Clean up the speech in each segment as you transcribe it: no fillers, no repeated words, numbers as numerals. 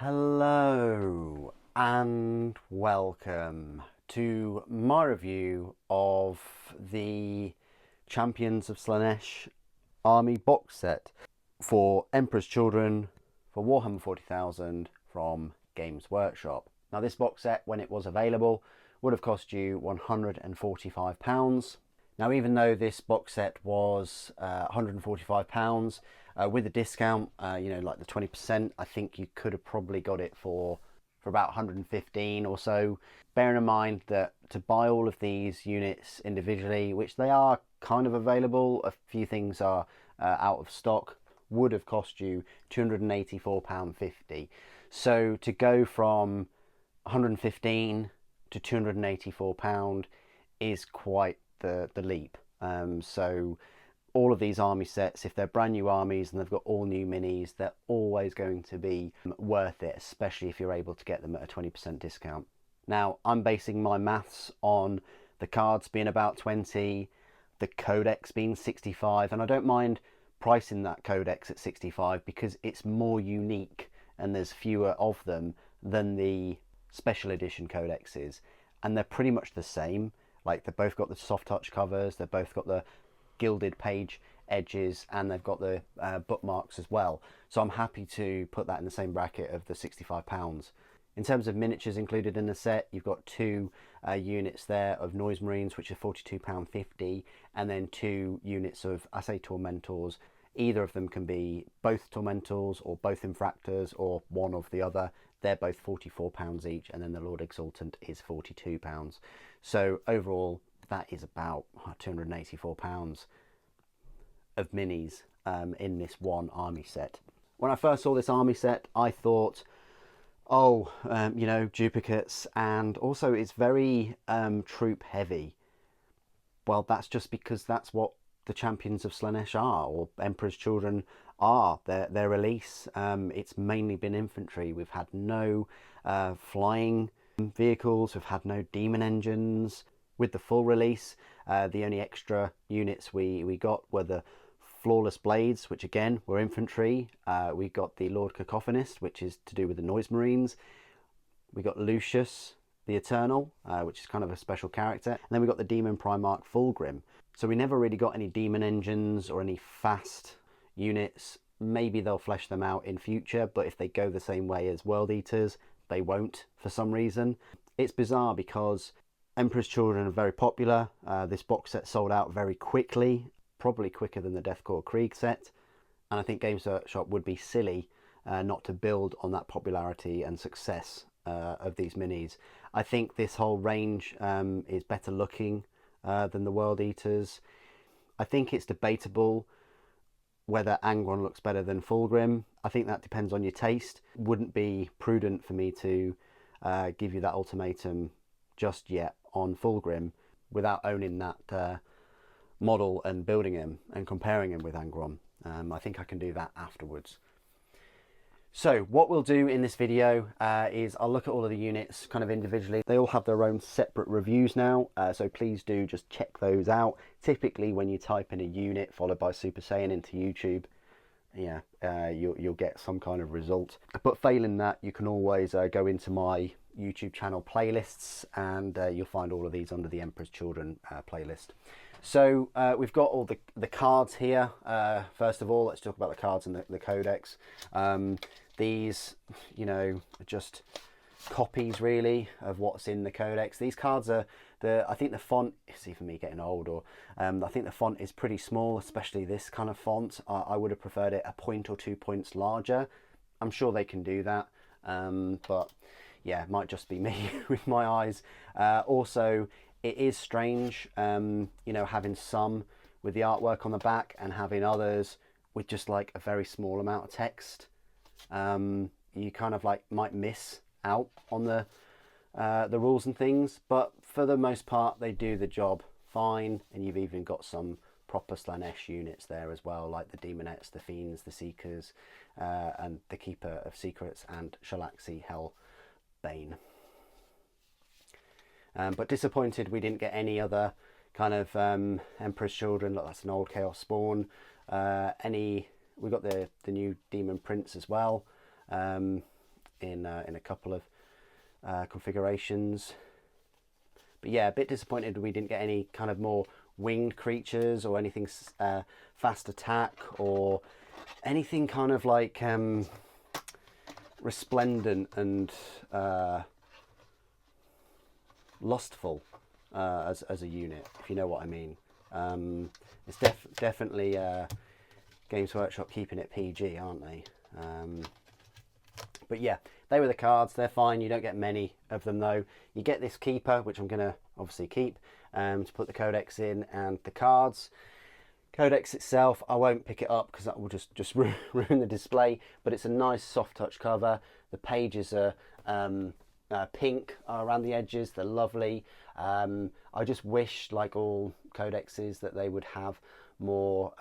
Hello and welcome to my review of the Champions of Slaanesh Army box set for Emperor's Children for Warhammer 40,000 from Games Workshop. Now this box set, when it was available, would have cost you £145. Now even though this box set was £145, with a discount, like the 20%, I think you could have probably got it for about 115 or so. Bearing in mind that to buy all of these units individually, which they are kind of available, a few things are out of stock, would have cost you £284.50. So to go from 115 to £284 is quite the leap. So all of these army sets, if they're brand new armies and they've got all new minis, they're always going to be worth it, especially if you're able to get them at a 20% discount. Now, I'm basing my maths on the cards being about 20, the Codex being 65, and I don't mind pricing that Codex at 65 because it's more unique and there's fewer of them than the special edition Codexes, and they're pretty much the same. Like, they've both got the soft touch covers, they've both got the gilded page edges, and they've got the bookmarks as well. So I'm happy to put that in the same bracket of the £65. In terms of miniatures included in the set, you've got two units there of Noise Marines, which are £42.50, and then two units of, I say, Tormentors. Either of them can be both Tormentors or both Infractors or one of the other. They're both £44 each, and then the Lord Exultant is £42. So overall, that is about £284 of minis in this one army set. When I first saw this army set, I thought, duplicates, and also it's very troop heavy. Well, that's just because that's what the Champions of Slaanesh are, or Emperor's Children are. Their release, it's mainly been infantry. We've had no flying vehicles, we've had no demon engines. With the full release, the only extra units we got were the Flawless Blades, which again were infantry. We got the Lord Cacophonist, which is to do with the Noise Marines. We got Lucius the Eternal, which is kind of a special character. And then we got the Demon Primarch Fulgrim. So we never really got any demon engines or any fast units. Maybe they'll flesh them out in future, but if they go the same way as World Eaters, they won't for some reason. It's bizarre because Emperor's Children are very popular. This box set sold out very quickly, probably quicker than the Deathcore Krieg set, and I think Games Workshop would be silly not to build on that popularity and success of these minis. I think this whole range is better looking than the World Eaters. I think it's debatable whether Angron looks better than Fulgrim. I think that depends on your taste. It wouldn't be prudent for me to give you that ultimatum just yet on Fulgrim without owning that model and building him and comparing him with Angron. I think I can do that afterwards. So what we'll do in this video is I'll look at all of the units kind of individually. They all have their own separate reviews now, so please do just check those out. Typically when you type in a unit followed by Super Saiyan into YouTube, you'll get some kind of result. But failing that, you can always go into my YouTube channel playlists, and you'll find all of these under the Emperor's Children playlist. So we've got all the cards here. First of all, let's talk about the cards and the Codex. These, are just copies really of what's in the Codex. These cards are I think the font, see for me getting old, or I think the font is pretty small, especially this kind of font. I would have preferred it a point or 2 points larger. I'm sure they can do that, but yeah, it might just be me with my eyes. Also, it is strange, having some with the artwork on the back and having others with just like a very small amount of text. You kind of like might miss out on the rules and things, but for the most part they do the job fine. And you've even got some proper Slaanesh units there as well, like the Demonettes, the Fiends, the Seekers, and the Keeper of Secrets and Shalaxi Hellbane. But disappointed we didn't get any other kind of Emperor's Children. Look, that's an old Chaos Spawn. We got the new Demon Prince as well. in a couple of configurations. But yeah, a bit disappointed we didn't get any kind of more winged creatures or anything fast attack or anything kind of like resplendent and lustful as a unit, if you know what I mean. It's definitely Games Workshop keeping it PG, aren't they? But yeah, they were the cards. They're fine. You don't get many of them though. You get this keeper, which I'm going to obviously keep, to put the Codex in, and the cards. Codex itself, I won't pick it up because that will just ruin the display, but it's a nice soft touch cover. The pages are pink around the edges. They're lovely. I just wish, like all codexes, that they would have more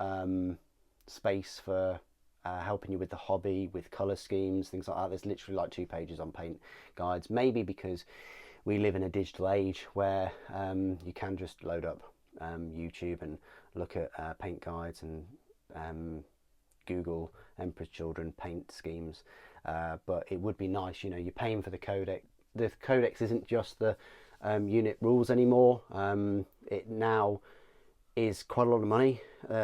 space for helping you with the hobby, with colour schemes, things like that. There's literally like 2 pages on paint guides, maybe because we live in a digital age where you can just load up YouTube and look at paint guides and Google Emperor's Children paint schemes, but it would be nice, you know, you're paying for the codex. The codex isn't just the unit rules anymore. It now is quite a lot of money.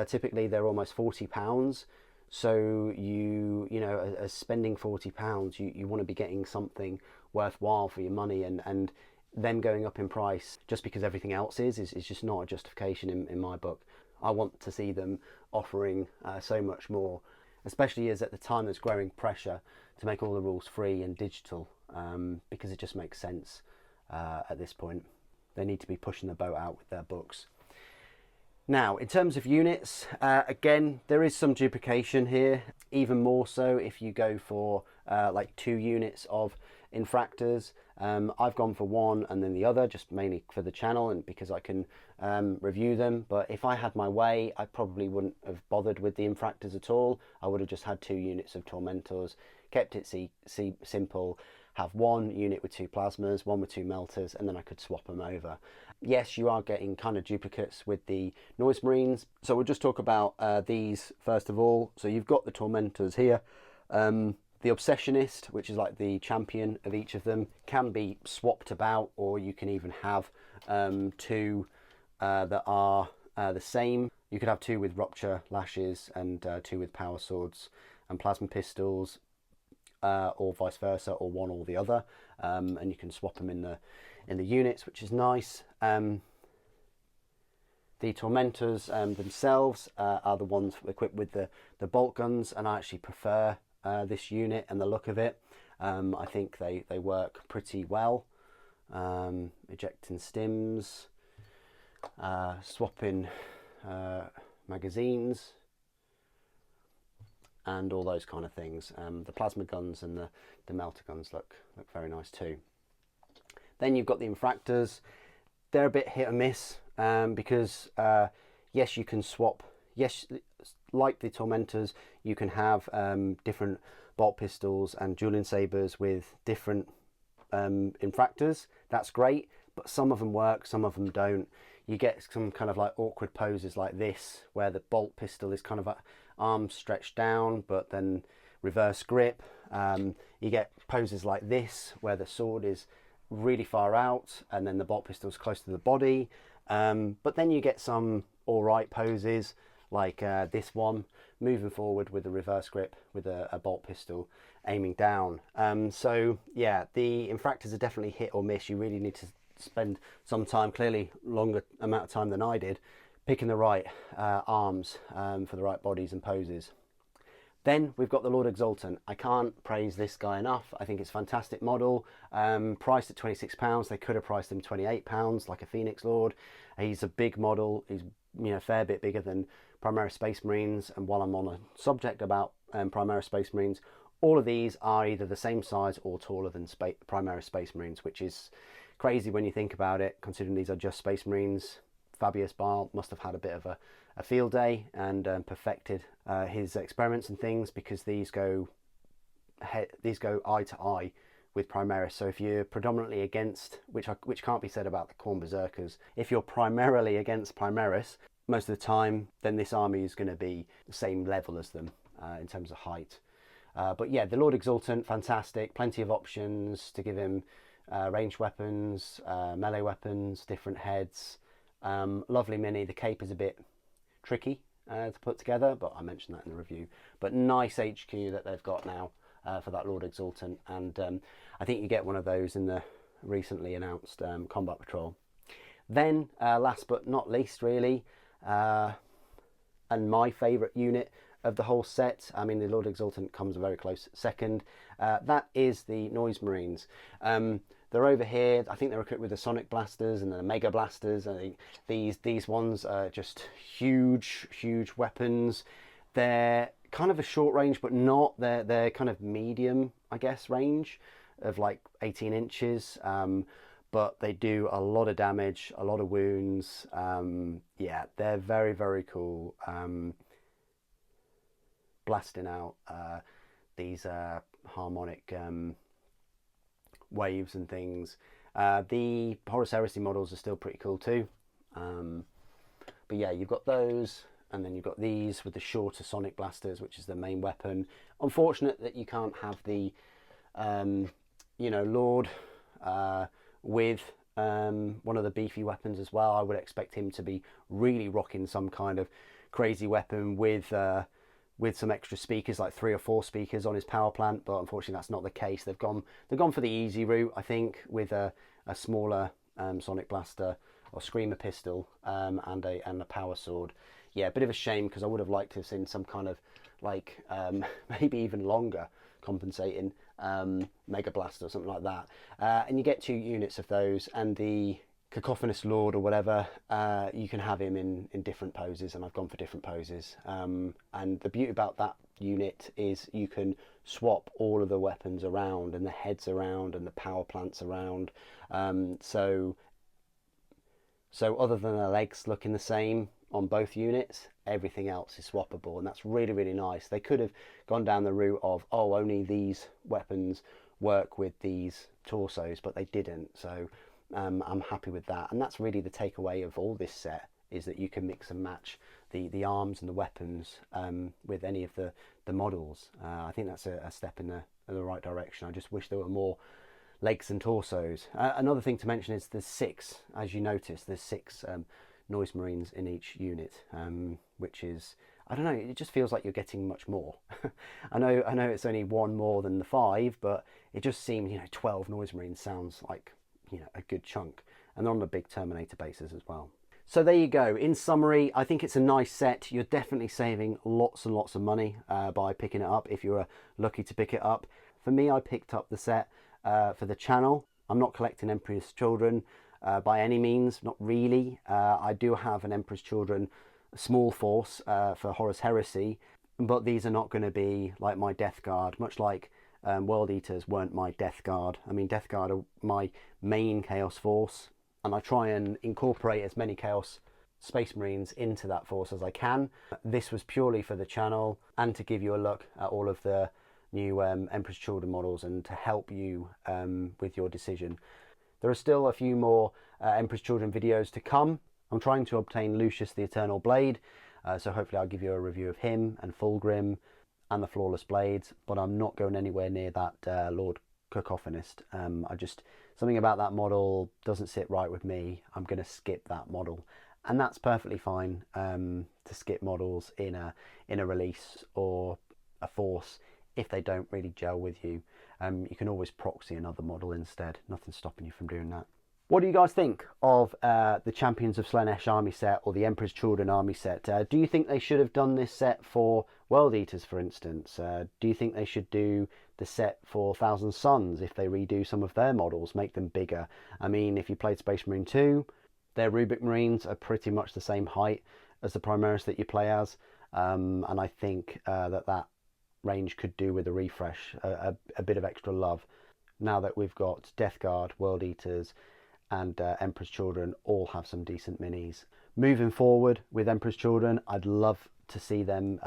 Typically they're almost £40, so you know, as spending £40, you want to be getting something worthwhile for your money, and them going up in price just because everything else is just not a justification in my book. I want to see them offering so much more, especially as at the time there's growing pressure to make all the rules free and digital, because it just makes sense at this point. They need to be pushing the boat out with their books. Now, in terms of units, again, there is some duplication here, even more so if you go for like 2 units of infractors. I've gone for one and then the other, just mainly for the channel and because I can review them. But if I had my way, I probably wouldn't have bothered with the infractors at all. I would have just had 2 units of Tormentors, kept it simple, have 1 unit with 2 plasmas, 1 with 2 melters, and then I could swap them over. Yes, you are getting kind of duplicates with the Noise Marines. So we'll just talk about these first of all. So you've got the Tormentors here. The Obsessionist, which is like the champion of each of them, can be swapped about, or you can even have 2 that are the same. You could have 2 with Rupture Lashes and 2 with Power Swords and Plasma Pistols, or vice versa, or one or the other, and you can swap them in the units, which is nice. The Tormentors themselves are the ones equipped with the bolt guns, and I actually prefer this unit and the look of it. I think they work pretty well. Ejecting stims, swapping magazines, and all those kind of things. The plasma guns and the melter guns look very nice too. Then you've got the infractors. They're a bit hit or miss, because yes, you can swap. Yes, like the Tormentors, you can have different bolt pistols and dueling sabers with different infractors. That's great, but some of them work, some of them don't. You get some kind of like awkward poses like this, where the bolt pistol is kind of arms stretched down, but then reverse grip. You get poses like this, where the sword is really far out, and then the bolt pistol is close to the body. But then you get some all right poses, like this one, moving forward with a reverse grip with a bolt pistol aiming down. So yeah, the infractors are definitely hit or miss. You really need to spend some time, clearly longer amount of time than I did, picking the right arms for the right bodies and poses. Then we've got the Lord Exultant. I can't praise this guy enough. I think it's a fantastic model. Priced at £26. They could have priced him £28, like a Phoenix Lord. He's a big model. He's, you know, a fair bit bigger than Primaris Space Marines. And while I'm on a subject about Primaris Space Marines, all of these are either the same size or taller than Primaris Space Marines, which is crazy when you think about it, considering these are just Space Marines. Fabius Bile must have had a bit of a field day and perfected his experiments and things, because these go eye to eye with Primaris. So if you're predominantly against, which can't be said about the Khorne Berserkers, if you're primarily against Primaris most of the time, then this army is going to be the same level as them in terms of height. But yeah, the Lord Exultant, fantastic. Plenty of options to give him ranged weapons, melee weapons, different heads. Lovely mini. The cape is a bit tricky to put together, but I mentioned that in the review. But nice HQ that they've got now for that Lord Exultant. And I think you get one of those in the recently announced Combat Patrol. Then, last but not least, really, and my favourite unit of the whole set, I mean, the Lord Exultant comes a very close second, that is the Noise Marines. They're over here. I think they're equipped with the Sonic Blasters and the Mega Blasters. I think these ones are just huge weapons. They're kind of a short range, but not. They're kind of medium, I guess, range of like 18 inches. But they do a lot of damage, a lot of wounds. Yeah, they're very cool. Blasting out these harmonic waves and things. The Horus Heresy models are still pretty cool too. But yeah, you've got those, and then you've got these with the shorter Sonic Blasters, which is the main weapon. Unfortunate that you can't have the, you know, Lord with one of the beefy weapons as well. I would expect him to be really rocking some kind of crazy weapon with some extra speakers, like 3 or 4 speakers on his power plant, but unfortunately that's not the case. They've gone for the easy route, I think, with a smaller Sonic Blaster or Screamer pistol and a power sword. Yeah, a bit of a shame, because I would have liked to have seen some kind of like maybe even longer compensating Mega Blaster or something like that. And you get 2 units of those, and the Cacophonous Lord or whatever, you can have him in different poses, and I've gone for different poses. And the beauty about that unit is you can swap all of the weapons around, and the heads around, and the power plants around. So other than the legs looking the same on both units, everything else is swappable, and that's really nice. They could have gone down the route of, oh, only these weapons work with these torsos, but they didn't. So I'm happy with that, and that's really the takeaway of all this set, is that you can mix and match the arms and the weapons with any of the models. I think that's a step in the right direction. I just wish there were more legs and torsos. Another thing to mention is there's 6, as you notice, there's 6 Noise Marines in each unit, which is, I don't know, it just feels like you're getting much more. I know it's only 1 more than the 5, but it just seems, 12 Noise Marines sounds like, a good chunk, and they're on the big Terminator bases as well. So there you go. In summary, I think it's a nice set. You're definitely saving lots and lots of money by picking it up, if you're lucky to pick it up. For me, I picked up the set for the channel. I'm not collecting Emperor's Children by any means, not really. I do have an Emperor's Children small force for Horus Heresy, but these are not going to be like my Death Guard, much like World Eaters weren't my Death Guard. I mean, Death Guard are my main Chaos force, and I try and incorporate as many Chaos Space Marines into that force as I can. This was purely for the channel and to give you a look at all of the new Emperor's Children models, and to help you with your decision. There are still a few more Emperor's Children videos to come. I'm trying to obtain Lucius the Eternal Blade, so hopefully I'll give you a review of him and Fulgrim and the Flawless Blades, but I'm not going anywhere near that Lord Cacophonist. Something about that model doesn't sit right with me. I'm going to skip that model, and that's perfectly fine to skip models in a release or a force if they don't really gel with you. You can always proxy another model instead. Nothing's stopping you from doing that. What do you guys think of the Champions of Slaanesh army set, or the Emperor's Children army set? Do you think they should have done this set for World Eaters, for instance? Do you think they should do the set for Thousand Suns if they redo some of their models, make them bigger? I mean, if you played Space Marine 2, their Rubik Marines are pretty much the same height as the Primaris that you play as, and I think that range could do with a refresh, a bit of extra love, now that we've got Death Guard, World Eaters, and Emperor's Children all have some decent minis. Moving forward with Emperor's Children, I'd love to see them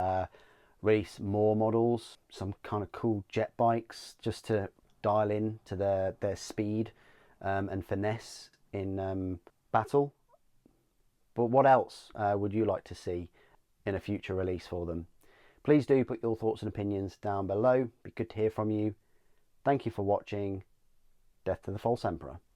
release more models, some kind of cool jet bikes, just to dial in to their speed and finesse in battle. But what else would you like to see in a future release for them? Please do put your thoughts and opinions down below. Be good to hear from you. Thank you for watching. Death to the False Emperor.